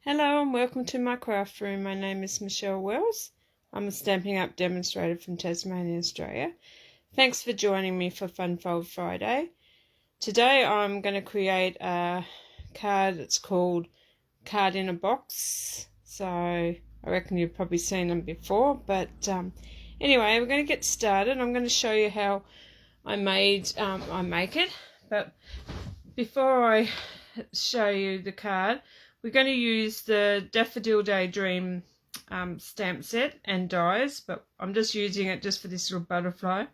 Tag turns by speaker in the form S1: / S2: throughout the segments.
S1: Hello and welcome to my craft room. My name is Michelle Wells. I'm a Stampin' Up demonstrator from Tasmania, Australia. Thanks for joining me for Fun Fold Friday. Today I'm going to create a card that's called Card in a Box. So I reckon you've probably seen them before, but anyway, we're going to get started. I'm going to show you how I make it, but before I show you the card, we're going to use the Daffodil Daydream stamp set and dies, but I'm just using it just for this little butterfly,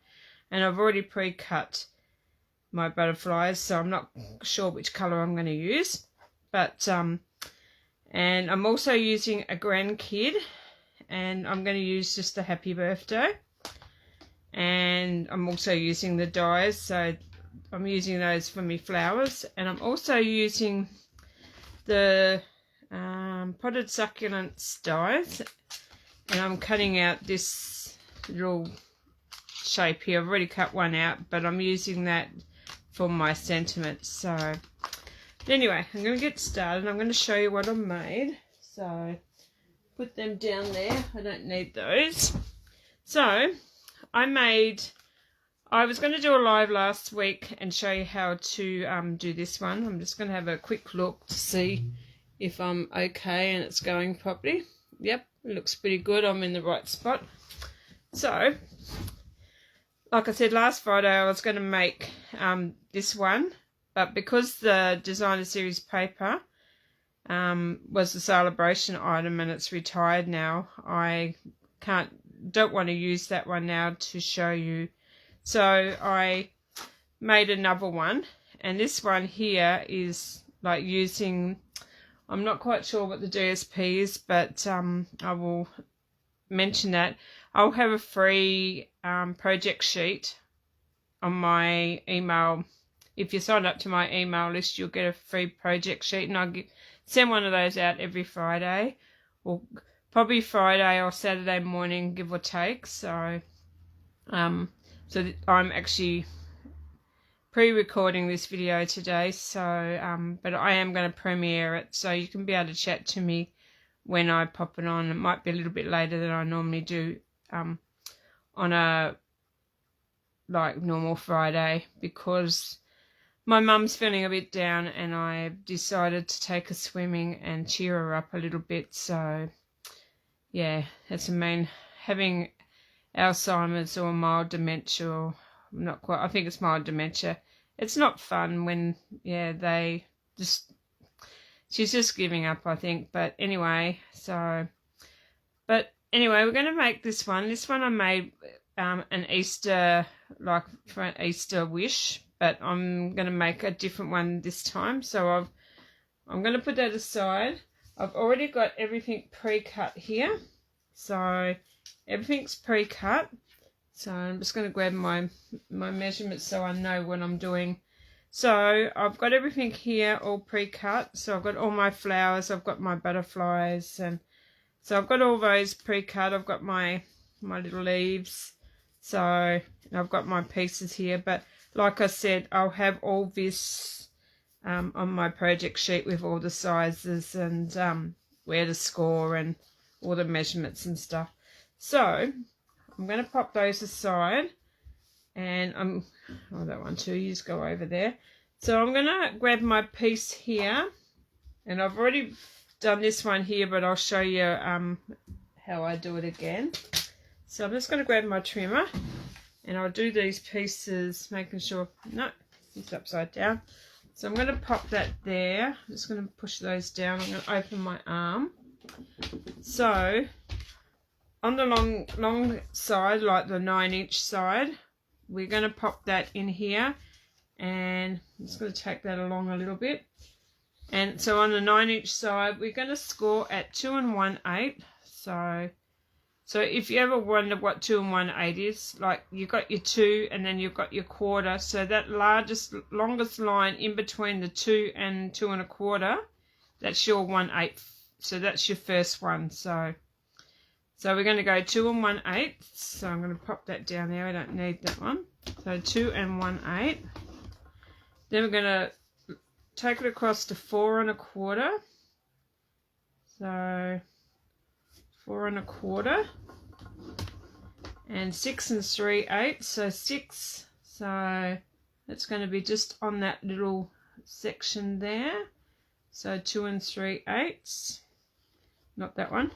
S1: and I've already pre-cut my butterflies, so I'm not sure which colour I'm going to use. But and I'm also using a grandkid, and I'm going to use just a happy birthday, and I'm also using the dies, so I'm using those for my flowers, and I'm also using the potted succulents dies, and I'm cutting out this little shape here. I've already cut one out, but I'm using that for my sentiments. So anyway, I'm going to get started. I'm going to show you what I made. So put them down there. I don't need those. So I was going to do a live last week and show you how to do this one. I'm just going to have a quick look to see if I'm okay and it's going properly. Yep, it looks pretty good. I'm in the right spot. So, like I said last Friday, I was going to make this one, but because the Designer Series paper was a celebration item and it's retired now, I don't want to use that one now to show you. So I made another one, and this one here is like using, I'm not quite sure what the DSP is, but I will mention that. I'll have a free project sheet on my email. If you sign up to my email list, you'll get a free project sheet, and I'll send one of those out every Friday, or probably Friday or Saturday morning, give or take. So so I'm actually pre-recording this video today, so but I am going to premiere it, so you can be able to chat to me when I pop it on. It might be a little bit later than I normally do on a like normal Friday, because my mum's feeling a bit down and I decided to take her swimming and cheer her up a little bit. So yeah, that's the main, having Alzheimer's or mild dementia, or not quite, I think it's mild dementia. It's not fun when, yeah, she's just giving up, I think. But anyway, we're going to make this one. This one I made an Easter, like for an Easter wish, but I'm going to make a different one this time. So I'm going to put that aside. I've already got everything pre-cut here. So everything's pre-cut. So I'm just going to grab my measurements so I know what I'm doing. So I've got everything here all pre-cut. So I've got all my flowers, I've got my butterflies, and so I've got all those pre-cut. I've got my little leaves. So I've got my pieces here. But like I said, I'll have all this on my project sheet with all the sizes and where to score and all the measurements and stuff. So I'm going to pop those aside, and I don't want to, you just go over there. So I'm going to grab my piece here, and I've already done this one here, but I'll show you how I do it again. So I'm just going to grab my trimmer, and I'll do these pieces, making sure, no, it's upside down. So I'm going to pop that there. I'm just going to push those down. I'm going to open my arm. So on the long side, like the 9-inch side, we're going to pop that in here, and I'm just going to take that along a little bit. And so on the 9-inch side, we're going to score at 2 1/8. So if you ever wonder what 2 1/8 is, like you've got your 2 and then you've got your quarter. So that longest line in between the 2 and 2 1/4, that's your 1/8. So that's your first one. So we're going to go 2 1/8. So I'm going to pop that down there. I don't need that one. So 2 1/8. Then we're going to take it across to 4 1/4. So 4 1/4, and 6 3/8, so 6. So it's going to be just on that little section there. So 2 3/8, not that one.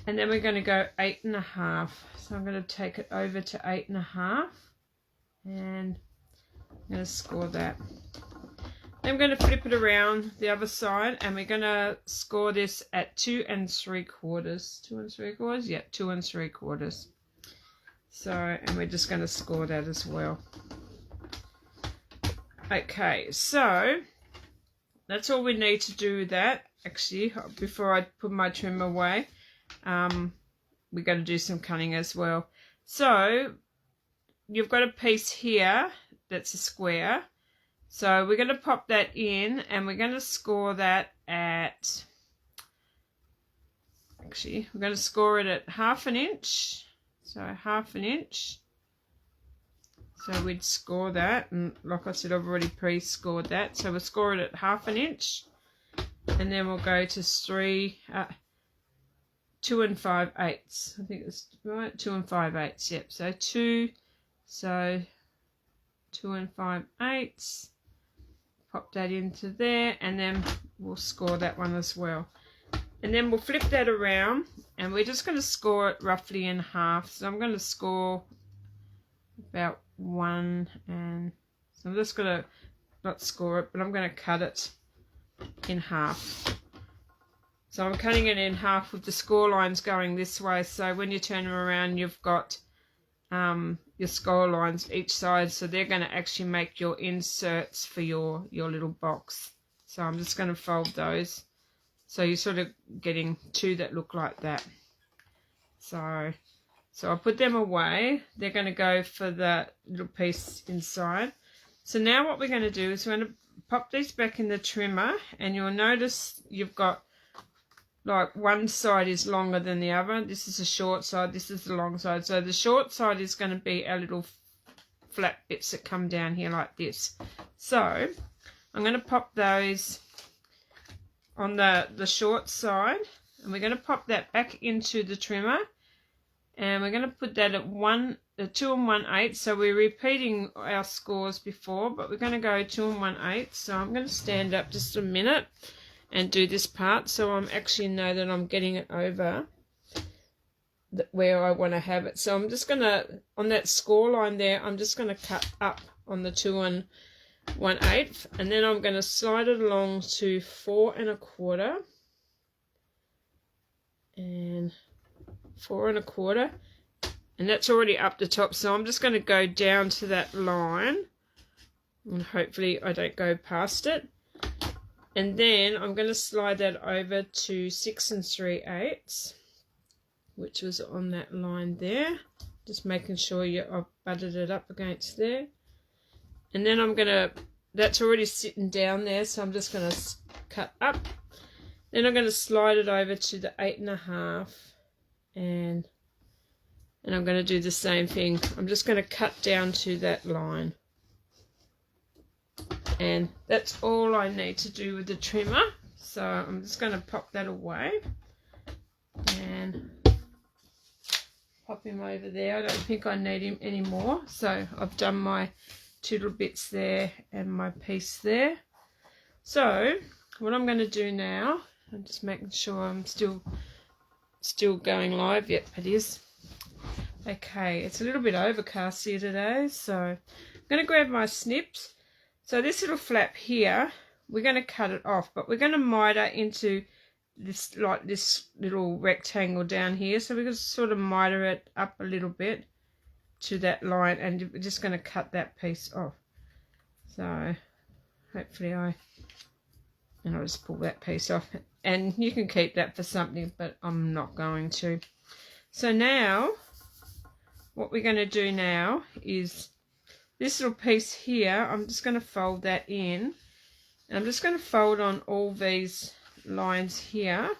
S1: And then we're going to go 8 1/2. So I'm going to take it over to 8 1/2, and I'm going to score that. I'm going to flip it around the other side, and we're going to score this at 2 3/4. 2 3/4? Yeah, 2 3/4. So, and we're just going to score that as well. Okay, so that's all we need to do with that. Actually, before I put my trim away, we're going to do some cutting as well. So you've got a piece here that's a square. So we're going to pop that in, and we're going to score that at, actually, we're going to score it at 1/2 inch. So 1/2 inch. So we'd score that, and like I said, I've already pre-scored that. So we'll score it at 1/2 inch, and then we'll go to 2 5/8. I think it's right, 2 5/8. Yep. So 2 5/8. Pop that into there, and then we'll score that one as well. And then we'll flip that around, and we're just going to score it roughly in half. So I'm going to score about 1, and so I'm just going to not score it, but I'm going to cut it in half. So I'm cutting it in half with the score lines going this way. So when you turn them around, you've got your score lines each side, so they're going to actually make your inserts for your little box. So I'm just going to fold those, so you're sort of getting 2 that look like that. So I'll put them away. They're going to go for the little piece inside. So now what we're going to do is we're going to pop these back in the trimmer, and you'll notice you've got, like, one side is longer than the other. This is the short side, this is the long side. So the short side is going to be our little flat bits that come down here like this. So I'm going to pop those on the short side, and we're going to pop that back into the trimmer, and we're going to put that at 2 1/8. So we're repeating our scores before, but we're going to go 2 1/8. So I'm going to stand up just a minute and do this part, so I'm actually know that I'm getting it over where I want to have it. So I'm just going to, on that score line there, I'm just going to cut up on the 2 1/8, and then I'm going to slide it along to 4 1/4 and 4 1/4, and that's already up the top. So I'm just going to go down to that line, and hopefully I don't go past it. And then I'm going to slide that over to 6 3/8, which was on that line there. Just making sure I've butted it up against there. And then I'm going to, that's already sitting down there, so I'm just going to cut up. Then I'm going to slide it over to the 8 1/2, and I'm going to do the same thing. I'm just going to cut down to that line. And that's all I need to do with the trimmer. So I'm just going to pop that away and pop him over there. I don't think I need him anymore. So I've done my 2 little bits there and my piece there. So what I'm going to do now, I'm just making sure I'm still going live. Yep, it is. Okay, it's a little bit overcast here today, so I'm going to grab my snips. So this little flap here, we're going to cut it off, but we're going to miter into this, like this little rectangle down here. So we're going to sort of miter it up a little bit to that line, and we're just going to cut that piece off. So hopefully I'll just pull that piece off, and you can keep that for something, but I'm not going to. So now what we're going to do now is this little piece here, I'm just going to fold that in, and I'm just going to fold on all these lines here,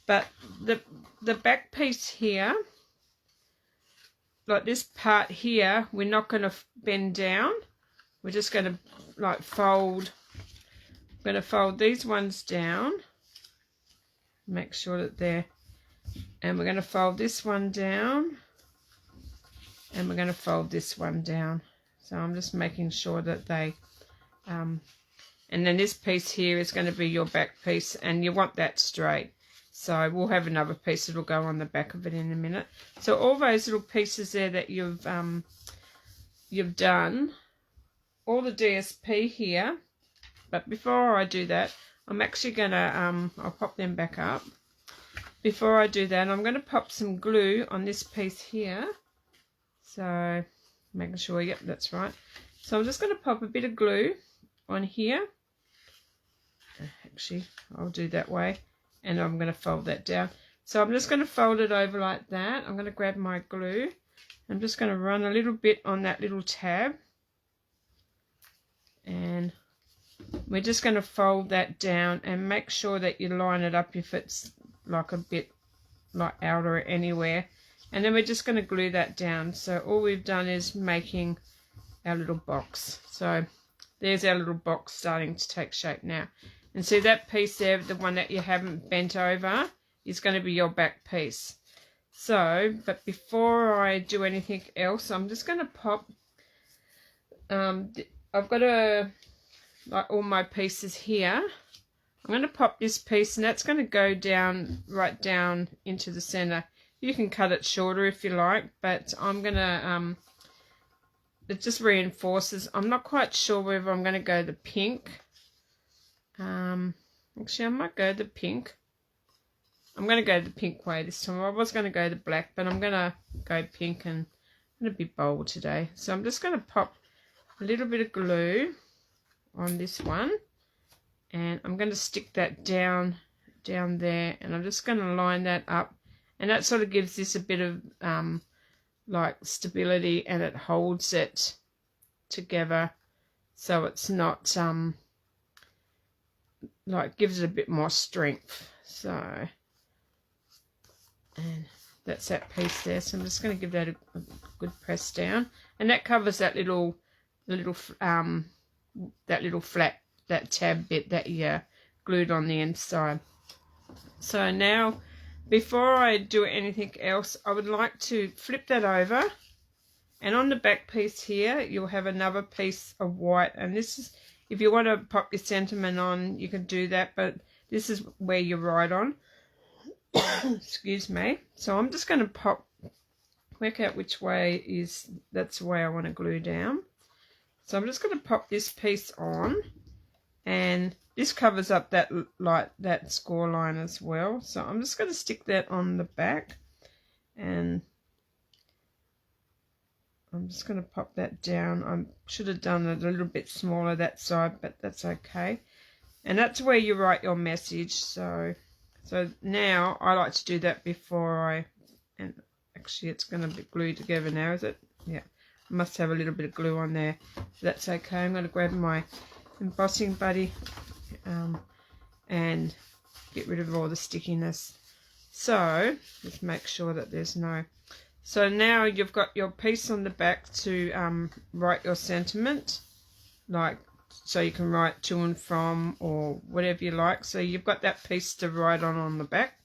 S1: but the back piece here, like this part here, we're not going to bend down. We're just going to like fold, I'm going to fold these ones down, make sure that they're, and we're going to fold this one down, and we're going to fold this one down. So I'm just making sure that they, and then this piece here is going to be your back piece, and you want that straight. So we'll have another piece that will go on the back of it in a minute. So all those little pieces there that you've done, all the DSP here. But before I do that, I'm actually going to, I'll pop them back up. Before I do that, I'm going to pop some glue on this piece here. So making sure, yep, that's right. So I'm just going to pop a bit of glue on here. Actually, I'll do that way. And I'm going to fold that down. So I'm just going to fold it over like that. I'm going to grab my glue. I'm just going to run a little bit on that little tab. And we're just going to fold that down and make sure that you line it up if it's like a bit like out or anywhere. And then we're just going to glue that down. So all we've done is making our little box. So there's our little box starting to take shape now. And see that piece there, the one that you haven't bent over, is going to be your back piece. So, but before I do anything else, I'm just going to pop, I've got like all my pieces here. I'm going to pop this piece, and that's going to go down, right down into the center. You can cut it shorter if you like, but I'm going to, it just reinforces. I'm not quite sure whether I'm going to go the pink. Actually, I might go the pink. I'm going to go the pink way this time. I was going to go the black, but I'm going to go pink, and I'm going to be bold today. So I'm just going to pop a little bit of glue on this one, and I'm going to stick that down there, and I'm just going to line that up, and that sort of gives this a bit of like stability, and it holds it together so it's not like gives it a bit more strength. So, and that's that piece there. So I'm just going to give that a good press down, and that covers that little flat, that tab bit that you glued on the inside. So now, before I do anything else, I would like to flip that over, and on the back piece here you'll have another piece of white, and this is, if you want to pop your sentiment on, you can do that, but this is where you write on. Excuse me. So I'm just going to work out which way is, that's the way I want to glue down. So I'm just going to pop this piece on, and this covers up that that score line as well. So I'm just going to stick that on the back, and I'm just going to pop that down. I should have done it a little bit smaller that side, but that's okay. And that's where you write your message. So now I like to do that before and actually it's going to be glued together now, is it? Yeah. I must have a little bit of glue on there. That's okay. I'm going to grab my embossing buddy and get rid of all the stickiness. So just make sure that there's no... So now you've got your piece on the back to write your sentiment, like, so you can write to and from or whatever you like. So you've got that piece to write on the back.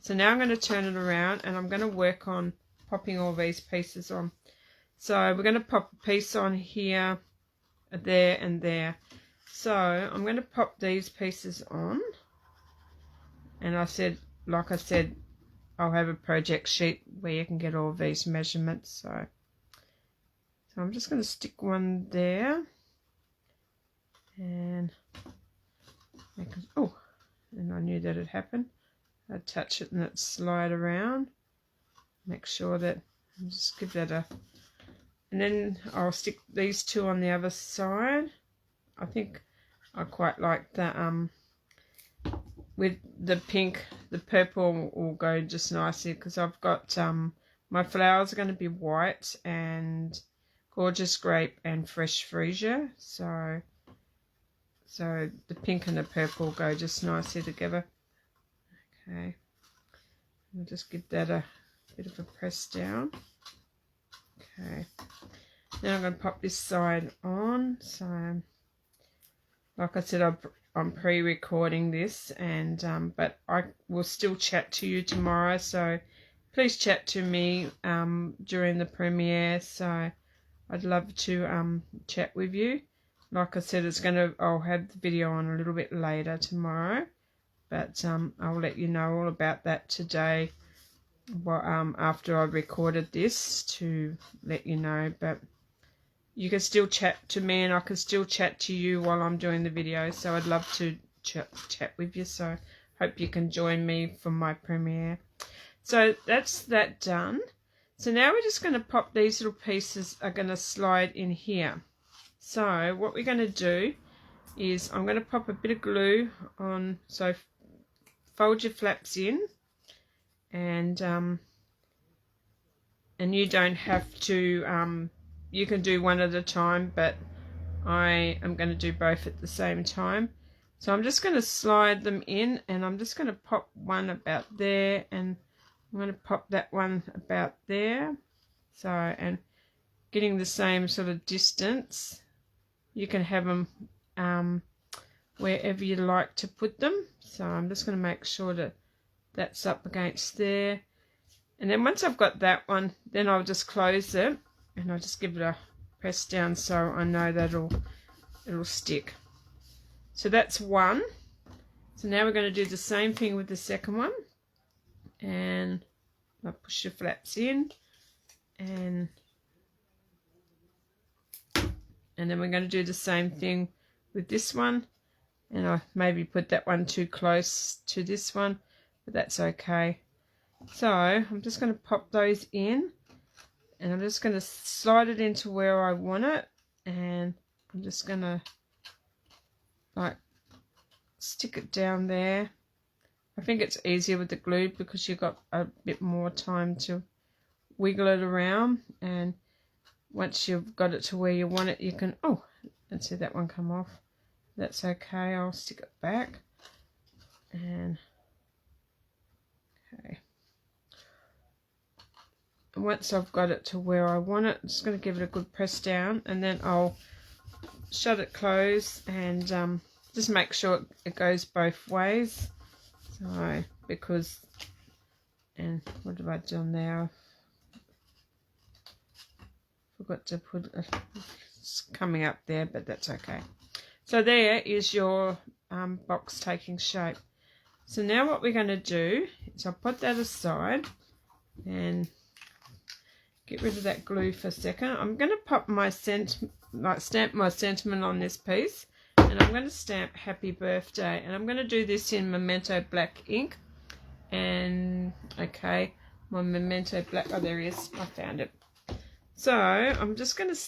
S1: So now I'm going to turn it around, and I'm going to work on popping all these pieces on. So we're going to pop a piece on here, there and there. So I'm going to pop these pieces on, and like I said, I'll have a project sheet where you can get all these measurements. So I'm just going to stick one there, and and I knew that had happened. I'd touch it and it'd slide around. Make sure that, just give that a, and then I'll stick these two on the other side. I think I quite like the with the pink, the purple will go just nicely, because I've got my flowers are going to be white and Gorgeous Grape and Fresh Freesia, so the pink and the purple go just nicely together. Okay, I'll just give that a bit of a press down. Okay, now I'm going to pop this side on. So like I said, I'm pre-recording this, and but I will still chat to you tomorrow, so please chat to me during the premiere. So I'd love to chat with you. Like I said, I'll have the video on a little bit later tomorrow, but I'll let you know all about that today. Well, after I recorded this, to let you know, but you can still chat to me and I can still chat to you while I'm doing the video, so I'd love to chat with you. So hope you can join me for my premiere. So that's that done. So now we're just going to pop these little pieces, are going to slide in here. So what we're going to do is I'm going to pop a bit of glue on, so fold your flaps in, and you don't have to, you can do one at a time, but I am going to do both at the same time. So I'm just going to slide them in, and I'm just going to pop one about there, and I'm going to pop that one about there. So, and getting the same sort of distance. You can have them wherever you like to put them. So I'm just going to make sure that that's up against there. And then once I've got that one, then I'll just close it, and I'll just give it a press down so I know that it'll stick. So that's one. So now we're going to do the same thing with the second one. And I'll push your flaps in, and then we're going to do the same thing with this one. And I maybe put that one too close to this one, but that's okay. So I'm just going to pop those in, and I'm just going to slide it into where I want it, and I'm just going to like stick it down there. I think it's easier with the glue because you've got a bit more time to wiggle it around, and once you've got it to where you want it, you can, oh, and see that one come off. That's okay, I'll stick it back. And okay, and once I've got it to where I want it, I'm just going to give it a good press down, and then I'll shut it closed, and just make sure it goes both ways. So because, and what have I done now? Forgot to put it's coming up there, but that's okay. So there is your box taking shape. So now what we're going to do is I'll put that aside and get rid of that glue for a second. I'm going to pop my stamp my sentiment on this piece, and I'm going to stamp Happy Birthday, and I'm going to do this in Memento Black ink. And okay, my Memento Black, oh there it is, I found it. So I'm just going to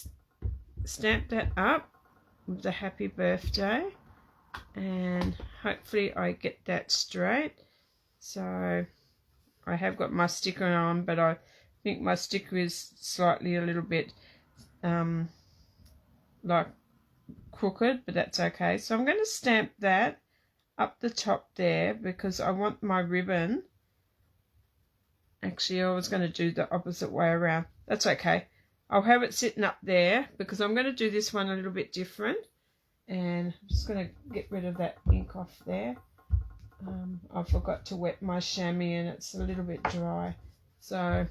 S1: stamp that up with the Happy Birthday, and hopefully I get that straight. So I have got my sticker on, but I think my sticker is slightly a little bit like crooked, but that's okay. So I'm going to stamp that up the top there because I want my ribbon. Actually, I was going to do the opposite way around. That's okay. I'll have it sitting up there because I'm going to do this one a little bit different. And I'm just going to get rid of that ink off there. I forgot to wet my chamois and it's a little bit dry. So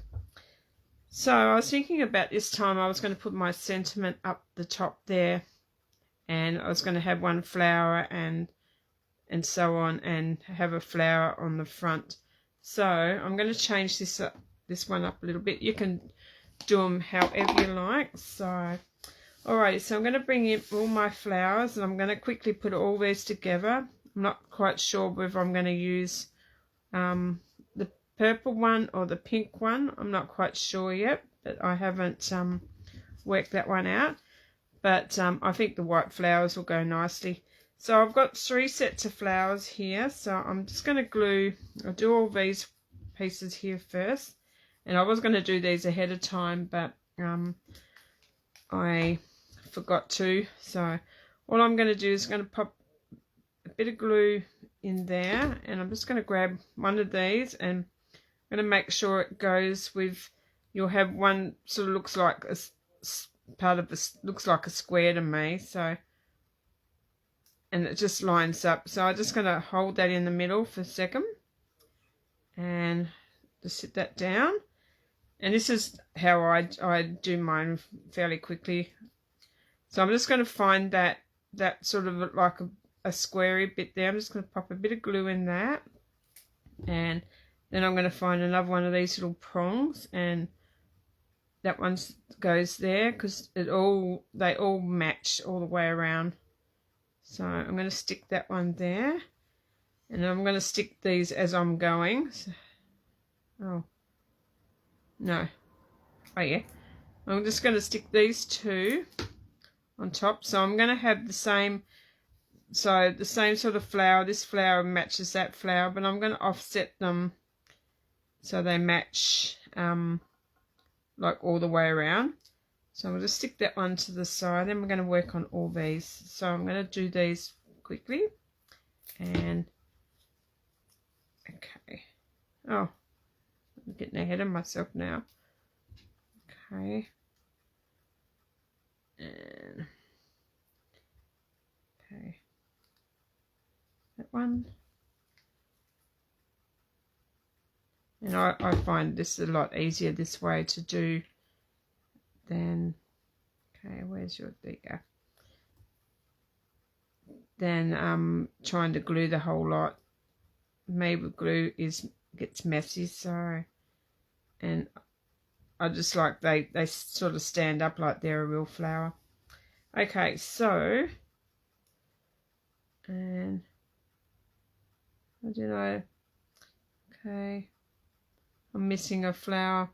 S1: I was thinking about this time I was going to put my sentiment up the top there. And I was going to have one flower and so on, and have a flower on the front. So I'm going to change this one up a little bit. You can do them however you like. So alright, so I'm going to bring in all my flowers, and I'm going to quickly put all these together. I'm not quite sure whether I'm going to use the purple one or the pink one. I'm not quite sure yet, but I haven't worked that one out. But I think the white flowers will go nicely. So I've got 3 sets of flowers here. So I'm just going to glue, I'll do all these pieces here first. And I was going to do these ahead of time, but I forgot to. So all I'm going to do is going to pop a bit of glue in there. And I'm just going to grab one of these, and I'm going to make sure it goes with, you'll have one sort of looks like a part of this, looks like a square to me. So and it just lines up. So I'm just going to hold that in the middle for a second and just sit that down. And this is how I do mine fairly quickly. So I'm just going to find that sort of like a squarey bit there. I'm just going to pop a bit of glue in that, and then I'm going to find another one of these little prongs, and that one goes there because they all match all the way around. So I'm going to stick that one there, and I'm going to stick these as I'm going. So, oh no, oh yeah, I'm just going to stick these two on top. So I'm going to have the same sort of flower. This flower matches that flower, but I'm going to offset them so they match like all the way around. So I'm going to stick that one to the side, and we're going to work on all these. So I'm going to do these quickly. And okay, oh, I'm getting ahead of myself now. Okay, and okay, that one. And I find this a lot easier this way to do than, okay, where's your, there you go, than trying to glue the whole lot. Made with glue gets messy, so, and I just like they sort of stand up like they're a real flower. Okay, so, and I don't know, okay, I'm missing a flower.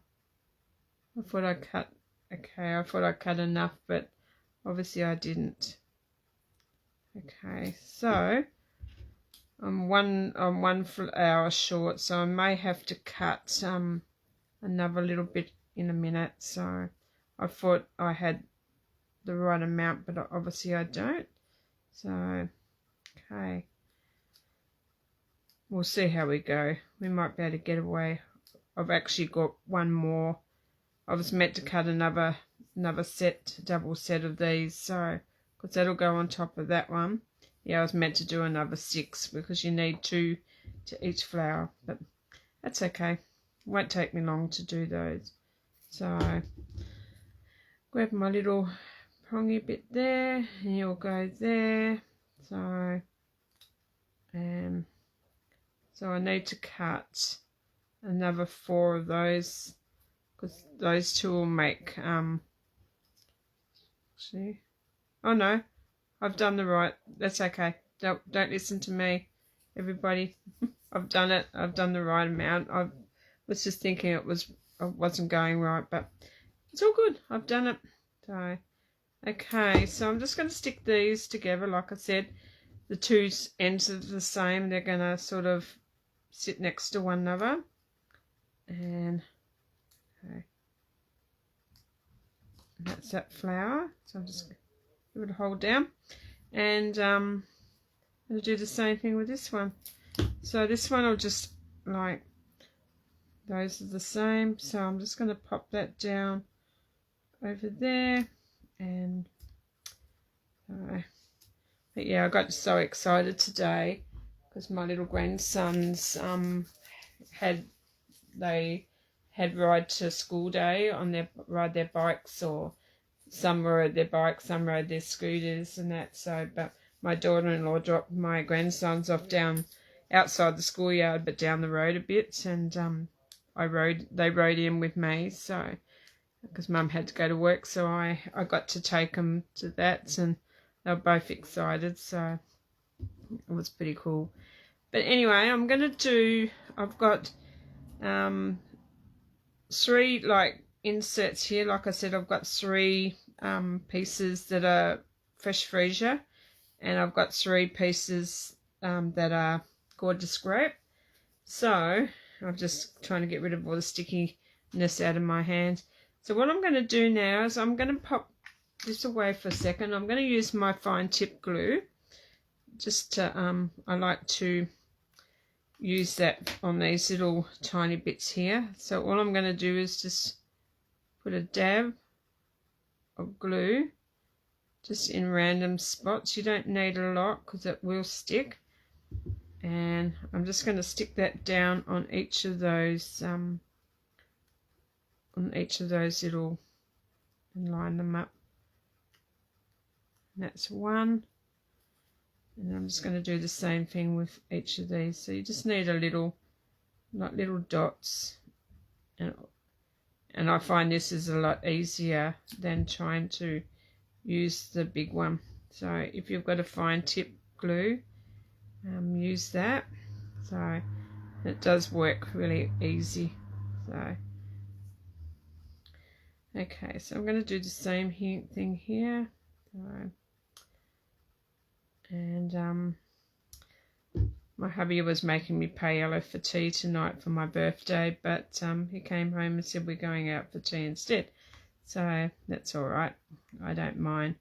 S1: I thought I cut, okay, I thought I cut enough, but obviously I didn't. Okay, so I'm one flower short, so I may have to cut another little bit in a minute. So I thought I had the right amount, but obviously I don't. So, okay, we'll see how we go. We might be able to get away. I've actually got one more. I was meant to cut another double set of these, so because that'll go on top of that one. Yeah, I was meant to do another 6 because you need 2 to each flower, but that's okay. It won't take me long to do those. So grab my little prongy bit there, and you'll go there. So so I need to cut another 4 of those because those 2 will make see, oh no, I've done the right, that's okay, don't listen to me, everybody. I've done it, I've done the right amount. I was just thinking it wasn't going right, but it's all good, I've done it. So okay, so I'm just going to stick these together. Like I said, the 2 ends are the same, they're going to sort of sit next to one another. And okay, that's that flower, so I'm just give it a hold down, and I'm going to do the same thing with this one. So this one I'll just, like, those are the same, so I'm just going to pop that down over there. And but yeah, I got so excited today because my little grandsons had ride to school day on ride their bikes, or some rode their bikes, some rode their scooters and that. So, but my daughter-in-law dropped my grandsons off down outside the schoolyard, but down the road a bit, and they rode in with me. So, because Mum had to go to work, so I got to take them to that, and they were both excited. So it was pretty cool. But anyway, I've got 3 like inserts here. Like I said, I've got 3 pieces that are fresh freesia, and I've got 3 pieces that are gorgeous grape. So I'm just trying to get rid of all the stickiness out of my hand. So what I'm going to do now is I'm going to pop this away for a second. I'm going to use my fine tip glue just to I like to use that on these little tiny bits here. So all I'm going to do is just put a dab of glue just in random spots. You don't need a lot because it will stick. And I'm just going to stick that down on each of those little, and line them up. And that's one. And I'm just going to do the same thing with each of these. So you just need a little, like little dots. And I find this is a lot easier than trying to use the big one. So if you've got a fine tip glue, use that. So it does work really easy. So okay, so I'm going to do the same thing here. So, and my hubby was making me paella for tea tonight for my birthday, but he came home and said we're going out for tea instead. So that's all right. I don't mind.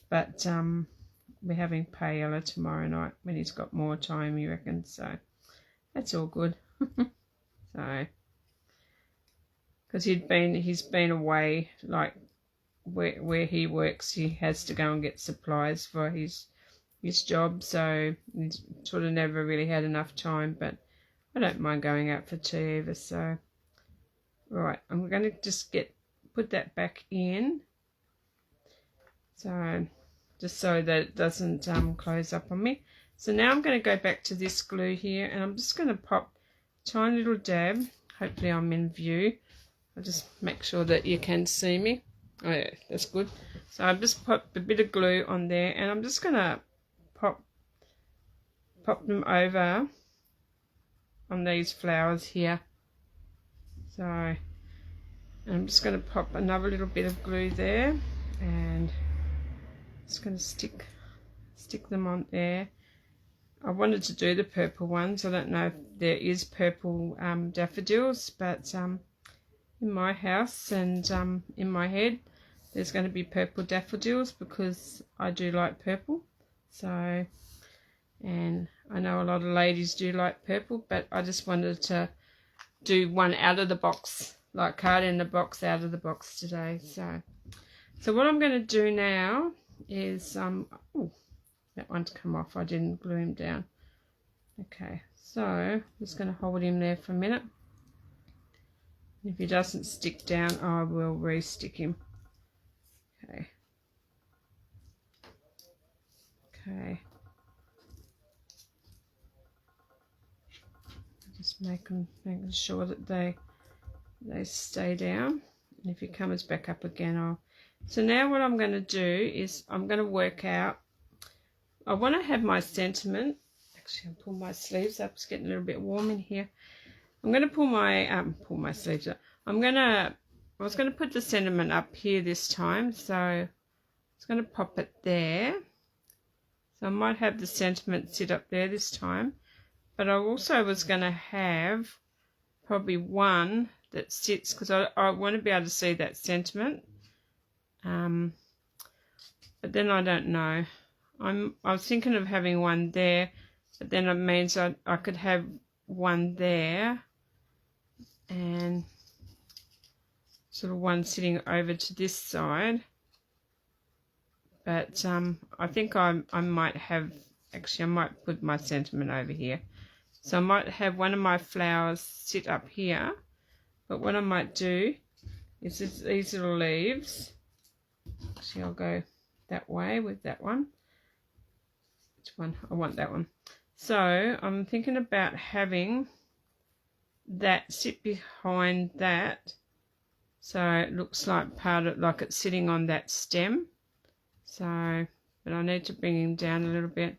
S1: But we're having paella tomorrow night when he's got more time, he reckons. So that's all good. So, because he's been away, like where he works, he has to go and get supplies for his job, so he's sort of never really had enough time. But I don't mind going out for tea either. So right, I'm going to just put that back in, so just so that it doesn't close up on me. So now I'm going to go back to this glue here, and I'm just going to pop a tiny little dab. Hopefully I'm in view. I'll just make sure that you can see me. Oh yeah, that's good. So I've just popped a bit of glue on there, and I'm just going to pop them over on these flowers here. So I'm just going to pop another little bit of glue there, and just going to stick them on there. I wanted to do the purple ones. I don't know if there is purple daffodils, but in my house and in my head there's going to be purple daffodils because I do like purple. So, and I know a lot of ladies do like purple, but I just wanted to do one out of the box, like card in the box, out of the box today. So what I'm going to do now is oh, that one's come off. I didn't glue him down. Okay, so I'm just going to hold him there for a minute. If he doesn't stick down, I will re-stick him. Okay. Okay. Just making sure that they stay down. And if he comes back up again, So now what I'm going to do is I'm going to work out. I want to have my sentiment. Actually, I'll pull my sleeves up. It's getting a little bit warm in here. I'm going to pull my sleeves up. I was going to put the sentiment up here this time, so I was going to pop it there. So I might have the sentiment sit up there this time, but I also was going to have probably one that sits, because I want to be able to see that sentiment. But then I don't know. I was thinking of having one there, but then it means I could have one there and sort of one sitting over to this side. But I think I might have, actually I might put my sentiment over here. So I might have one of my flowers sit up here, but what I might do is these little leaves. Actually, I'll go that way with that one. Which one? I want that one. So I'm thinking about having that sit behind that, so it looks like part of, like it's sitting on that stem. So, but I need to bring him down a little bit.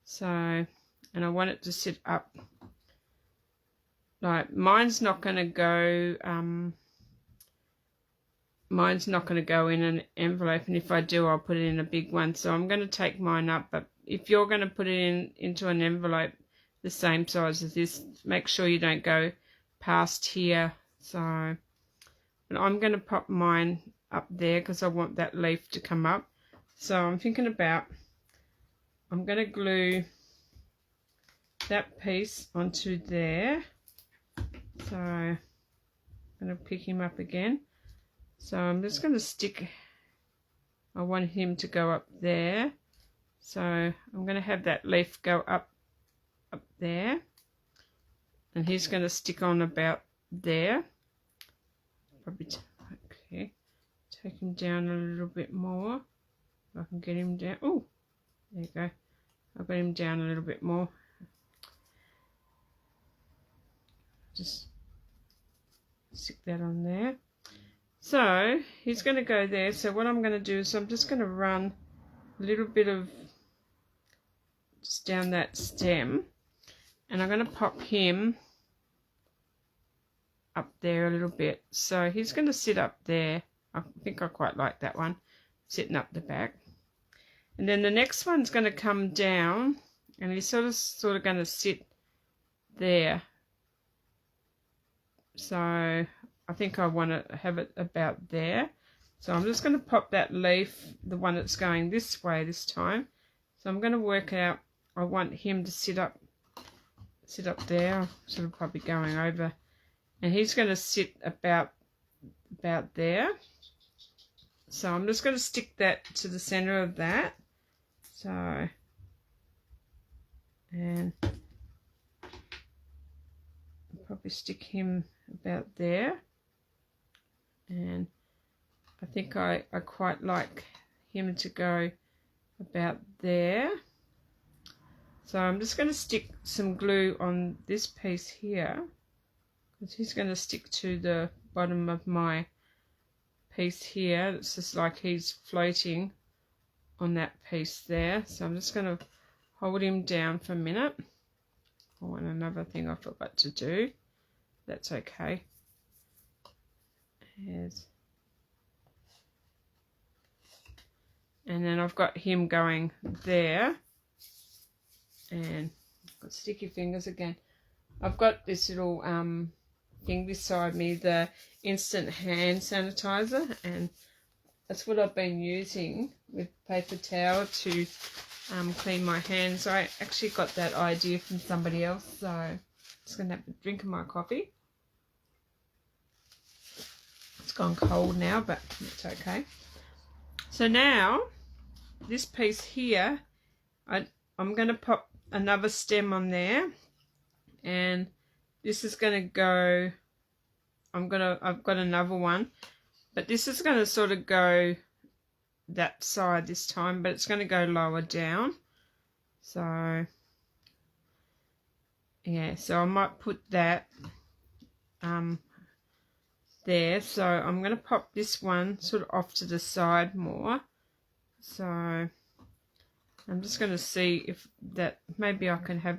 S1: So, and I want it to sit up. Like mine's not going to go. Mine's not going to go in an envelope, and if I do, I'll put it in a big one. So I'm going to take mine up, but if you're going to put it into an envelope the same size as this, make sure you don't go past here. So, but I'm going to pop mine up there because I want that leaf to come up. So I'm thinking about, I'm going to glue that piece onto there. So I'm going to pick him up again. So I'm just going to stick I want him to go up there. So I'm going to have that leaf go up there. And he's going to stick on about there. Probably okay. Take him down a little bit more. If I can get him down. Oh, there you go. I've got him down a little bit more. Just stick that on there. So he's going to go there. So what I'm going to do is I'm just going to run a little bit of just down that stem, and I'm going to pop him up there a little bit. So he's going to sit up there. I think I quite like that one, sitting up the back. And then the next one's going to come down, and he's sort of going to sit there. So I think I want to have it about there. So I'm just going to pop that leaf, the one that's going this way this time. So I'm going to work out, I want him to sit up there, sort of probably going over, and he's going to sit about there. So I'm just going to stick that to the center of that. So, and I'll probably stick him about there. And I think I quite like him to go about there. So I'm just going to stick some glue on this piece here, because he's going to stick to the bottom of my piece here. It's just like he's floating on that piece there. So I'm just going to hold him down for a minute. Oh, and another thing I forgot to do. That's okay. And then I've got him going there, and I've got sticky fingers again. I've got this little thing beside me, the instant hand sanitizer, and that's what I've been using with paper towel to clean my hands. I actually got that idea from somebody else, so I'm just going to have a drink of my coffee. It's gone cold now, but it's okay. So now, this piece here, I'm going to pop another stem on there, and this is going to go, I've got another one, but this is going to sort of go that side this time, but it's going to go lower down. So yeah, so I might put that there. So I'm going to pop this one sort of off to the side more. So I'm just going to see if that, maybe I can have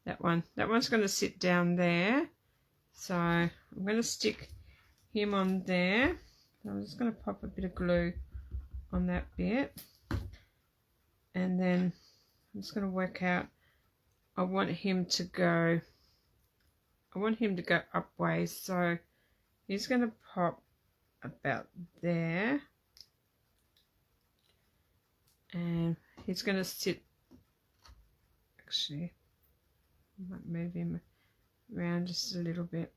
S1: that one. That one's going to sit down there. So I'm going to stick him on there. I'm just going to pop a bit of glue on that bit, and then I'm just going to work out, I want him to go upways, so he's going to pop about there, and he's going to sit, actually I might move him around just a little bit,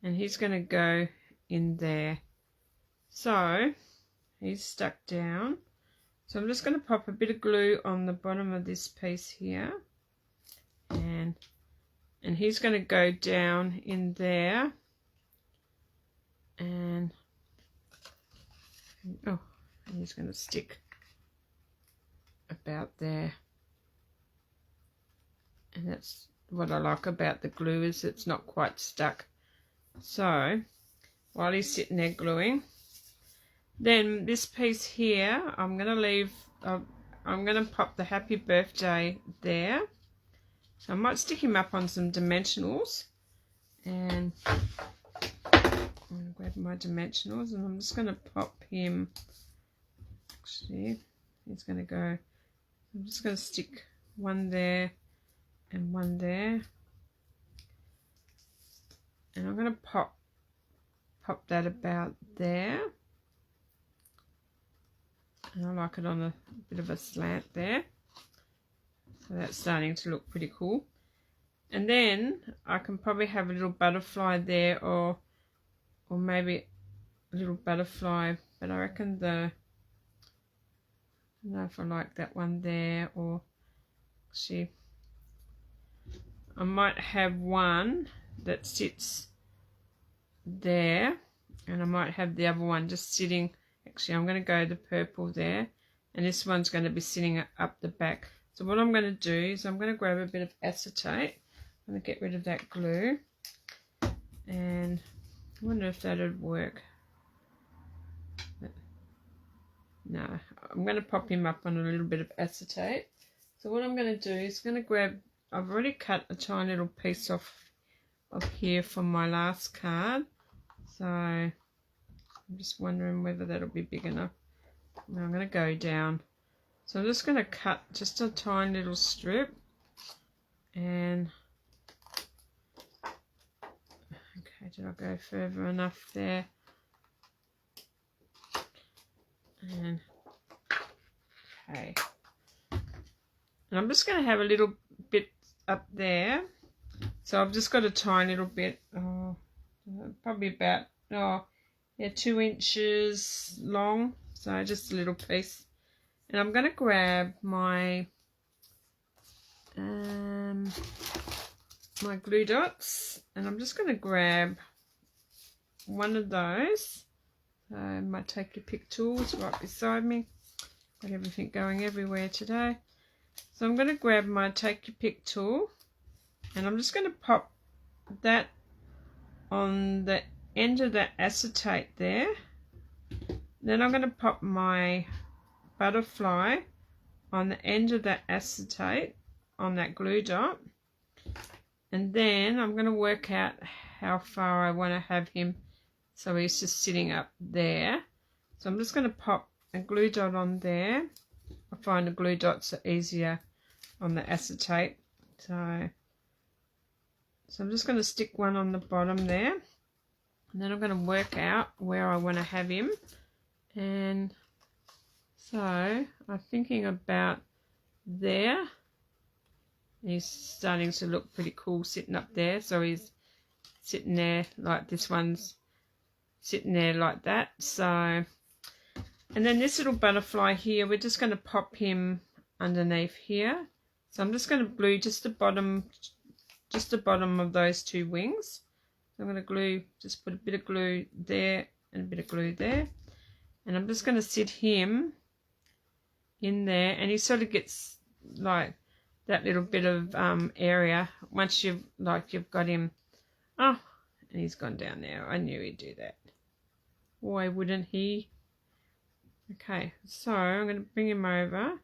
S1: and he's going to go in there. So he's stuck down. So I'm just going to pop a bit of glue on the bottom of this piece here, and he's going to go down in there, and he's going to stick about there. And that's what I like about the glue, is it's not quite stuck. So while he's sitting there gluing, then this piece here, I'm going to leave, I'm going to pop the happy birthday there. So I might stick him up on some dimensionals, and I'm going to grab my dimensionals, and I'm just going to pop him, actually he's going to go, I'm just going to stick one there and one there, and I'm going to pop that about there. And I like it on a bit of a slant there. So that's starting to look pretty cool. And then I can probably have a little butterfly there, or maybe a little butterfly, but I reckon the don't know if I like that one there, or actually I might have one that sits there, and I might have the other one just sitting. Actually, I'm going to go the purple there, and this one's going to be sitting up the back. So what I'm going to do is I'm going to grab a bit of acetate. I'm going to get rid of that glue, and I wonder if that would work. No, I'm going to pop him up on a little bit of acetate. So what I'm going to do is going to grab, I've already cut a tiny little piece off of here from my last card. So I'm just wondering whether that'll be big enough. Now I'm going to go down. So I'm just going to cut just a tiny little strip. And okay, did I go further enough there? And okay. And I'm just going to have a little bit up there. So I've just got a tiny little bit, probably about, 2 inches long. So just a little piece. And I'm going to grab my my glue dots, and I'm just going to grab one of those. My Take Your Pick tools right beside me. Got everything going everywhere today. So I'm going to grab my Take Your Pick tool, and I'm just going to pop that on the end of that acetate there. Then I'm going to pop my butterfly on the end of that acetate on that glue dot, and then I'm going to work out how far I want to have him so he's just sitting up there. So I'm just going to pop a glue dot on there. I find the glue dots are easier on the acetate, so I'm just going to stick one on the bottom there, and then I'm going to work out where I want to have him. And so I'm thinking about there. He's starting to look pretty cool sitting up there. So he's sitting there like this one's sitting there like that. So, and then this little butterfly here, we're just going to pop him underneath here. So I'm just going to glue just the bottom of those two wings. So I'm going to glue, just put a bit of glue there and a bit of glue there. And I'm just going to sit him in there, and he sort of gets like that little bit of area once you've got him. Oh, and he's gone down there. I knew he'd do that. Why wouldn't he? Okay, so I'm going to bring him over.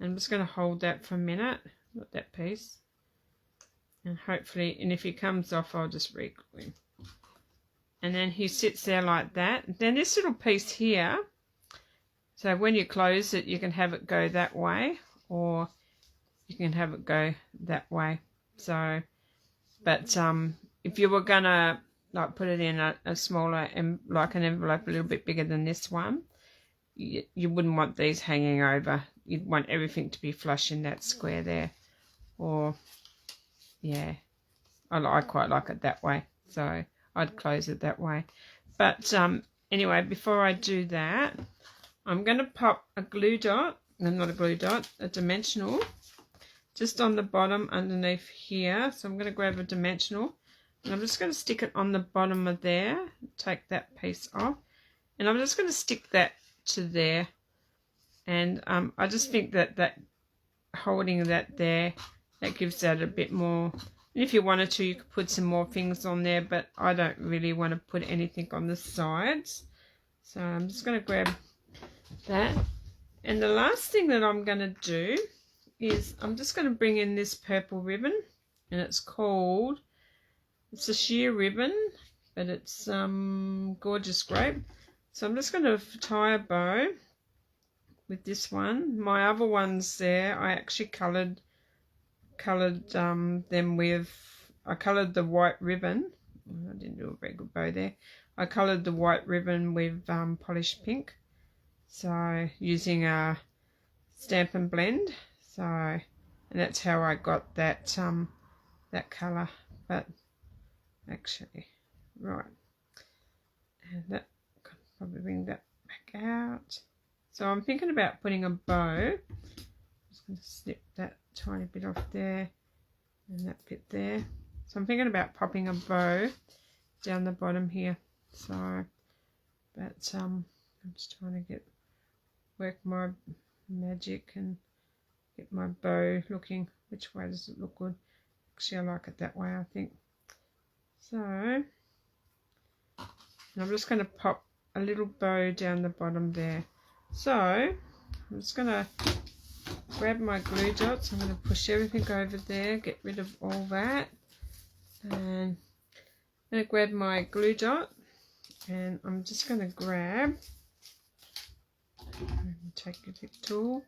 S1: I'm just going to hold that for a minute, not that piece. And hopefully, and if he comes off, I'll just re-glue him. And then he sits there like that. Then this little piece here, so when you close it, you can have it go that way, or you can have it go that way. So, but if you were gonna like put it in a smaller, like an envelope a little bit bigger than this one, you wouldn't want these hanging over. You'd want everything to be flush in that square there. Or yeah, I quite like it that way, so I'd close it that way. But anyway, before I do that, I'm going to pop a glue dot, no, not a glue dot, a dimensional, just on the bottom underneath here. So I'm going to grab a dimensional, and I'm just going to stick it on the bottom of there, take that piece off, and I'm just going to stick that to there. And I just think that holding that there, that gives that a bit more. And if you wanted to, you could put some more things on there, but I don't really want to put anything on the sides. So I'm just going to grab that. And the last thing that I'm going to do is I'm just going to bring in this purple ribbon, and it's a sheer ribbon, but it's Gorgeous Grape. So I'm just going to tie a bow with this one. My other ones there, I actually coloured them with, I coloured the white ribbon. I didn't do a very good bow there. I coloured the white ribbon with polished pink, so using a Stampin' Blend. So, and that's how I got that that colour. But actually, right, and that, probably bring that back out. So I'm thinking about putting a bow. Just going to snip that tiny bit off there and that bit there. So I'm thinking about popping a bow down the bottom here. So, but I'm just trying to work my magic and get my bow looking. Which way does it look good? Actually, I like it that way, I think. So, and I'm just going to pop a little bow down the bottom there. So, I'm just going to grab my glue dots. I'm going to push everything over there, get rid of all that. And I'm going to grab my glue dot. And I'm just going to grab, take a big tool.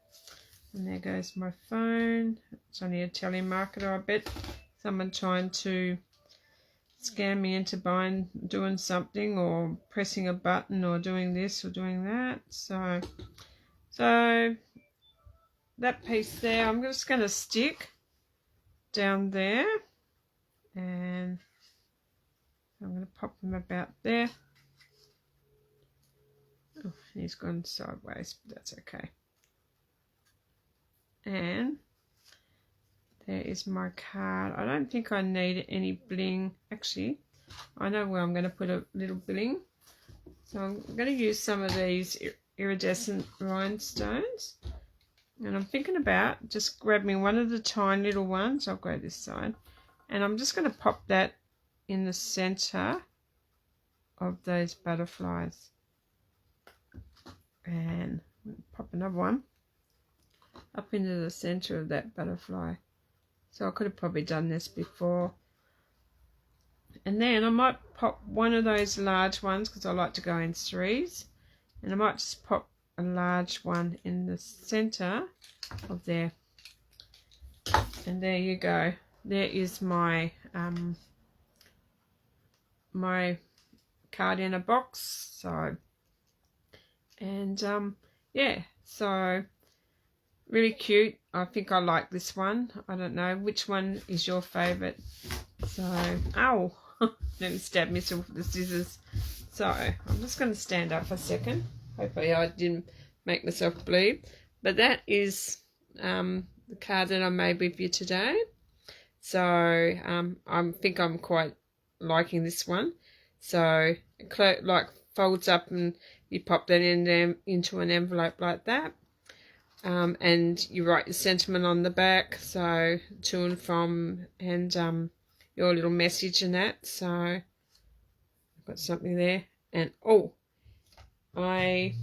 S1: And there goes my phone. It's only a telemarketer, I bet. Someone trying to scam me into doing something, or pressing a button, or doing this or doing that. So that piece there, I'm just going to stick down there, and I'm going to pop them about there. Oh, he's gone sideways, but that's okay. And there is my card. I don't think I need any bling. Actually, I know where I'm going to put a little bling. So I'm going to use some of these iridescent rhinestones. And I'm thinking about just grabbing one of the tiny little ones. I'll go this side. And I'm just going to pop that in the center of those butterflies. And pop another one up into the center of that butterfly. So I could have probably done this before. And then I might pop one of those large ones, because I like to go in threes. And I might just pop a large one in the center of there. And there you go. There is my my card in a box. So, and yeah, so really cute. I think I like this one. I don't know which one is your favorite. So, ow, let me stab myself with the scissors. So I'm just going to stand up for a second. Hopefully I didn't make myself bleed. But that is the card that I made with you today. So I think I'm quite liking this one. So it like folds up, and you pop that into an envelope like that. And you write your sentiment on the back, so to and from, and your little message and that. So I've got something there. And oh, I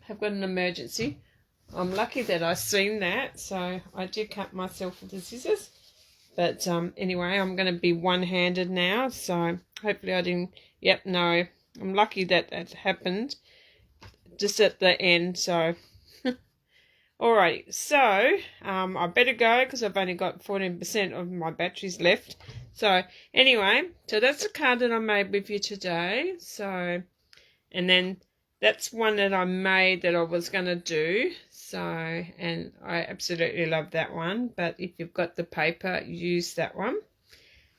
S1: have got an emergency. I'm lucky that I seen that, so I did cut myself with the scissors. But anyway, I'm going to be one-handed now, so hopefully I didn't. Yep, no, I'm lucky that that happened just at the end. So alright, so I better go, because I've only got 14% of my batteries left. So anyway, so that's the card that I made with you today. So, and then that's one that I made that I was going to do. So, and I absolutely love that one. But if you've got the paper, use that one.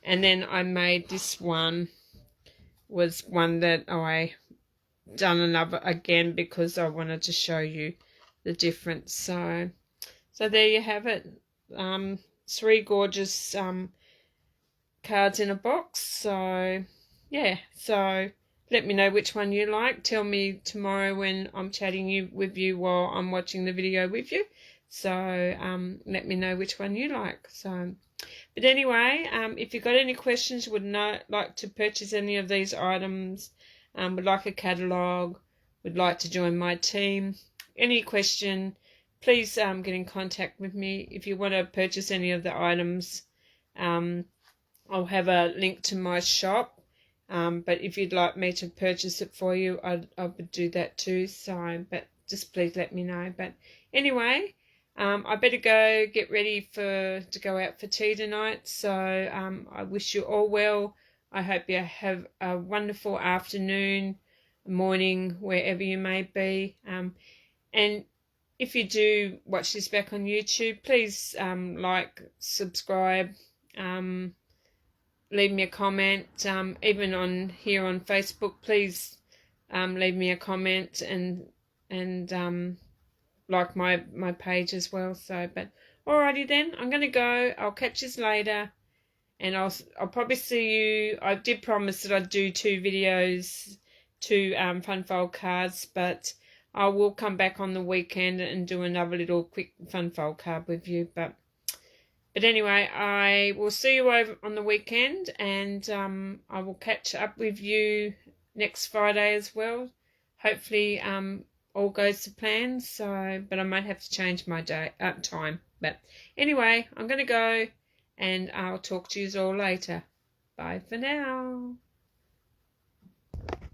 S1: And then I made this one, was one that I done another again, because I wanted to show you the difference. So there you have it. 3 gorgeous cards in a box. So yeah, so let me know which one you like. Tell me tomorrow when I'm chatting with you while I'm watching the video with you. So let me know which one you like. So, but anyway, if you've got any questions, would like to purchase any of these items, would like a catalogue, would like to join my team, any question, please get in contact with me. If you want to purchase any of the items, I'll have a link to my shop. But if you'd like me to purchase it for you, I would do that too. So, but just please let me know. But anyway, I better go get ready to go out for tea tonight. So I wish you all well. I hope you have a wonderful afternoon, morning, wherever you may be. And if you do watch this back on YouTube, please like, subscribe, leave me a comment. Even on here on Facebook, please leave me a comment, and like my page as well. So, but alrighty then, I'm gonna go. I'll catch you later, and I'll probably see you. I did promise that I'd do 2 videos, 2 fun fold cards, but I will come back on the weekend and do another little quick fun fold card with you. But anyway, I will see you over on the weekend, and I will catch up with you next Friday as well. Hopefully, all goes to plan. So, but I might have to change my time. But anyway, I'm gonna go, and I'll talk to you all later. Bye for now.